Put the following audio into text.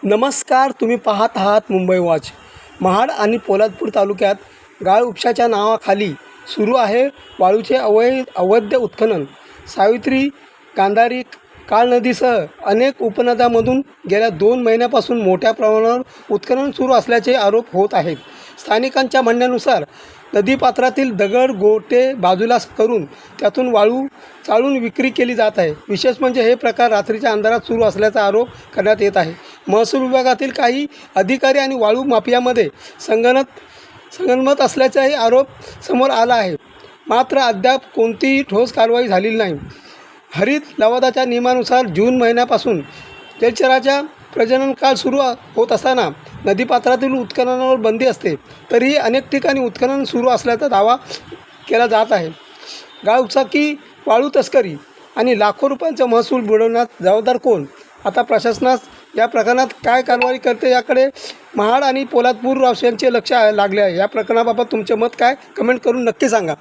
नमस्कार, तुम्ही पाहत आहात मुंबई वॉच. महाड आणि पोलादपूर तालुक्यात गाळ उपशाच्या नावाखाली सुरू आहे वाळूचे अवैध उत्खनन. सावित्री, गांधारी, काळ नदीसह अनेक उपनद्यांमधून गेल्या 2 महिन्यापासून मोठ्या प्रमाणावर उत्खनन सुरू असल्याचे आरोप होत आहेत. स्थानिकांच्या म्हणण्यानुसार नदीपात्रातील दगड गोटे बाजूला करून त्यातून वाळू चाळून विक्री केली जात आहे. विशेष म्हणजे हे प्रकार रात्रीच्या अंधारात सुरू असल्याचा आरोप करण्यात येत आहे. महसूल विभागातील काही अधिकारी आणि वाळू माफियामध्ये संगनमत असल्याचाही आरोप समोर आला आहे. मात्र अद्याप कोणतीही ठोस कारवाई झालेली नाही. हरित लवादाच्या नियमानुसार जून महिन्यापासून जलचराच्या प्रजनन काळ सुरू होत असताना नदीपात्रातील उत्खननावर बंदी असते. तरीही अनेक ठिकाणी उत्खनन सुरू असल्याचा दावा केला जात आहे. गाळ उपसा, वाळू तस्करी आणि लाखो रुपयांचा महसूल बुडवण्यात जबाबदार कोण? आता प्रशासनास या प्रकरणात काय कारवाई करते याकडे महाड आणि पोलादपूर वासियांचे लक्ष लागले आहे. या प्रकरणाबाबत तुमचे मत काय? कमेंट करून नक्की सांगा.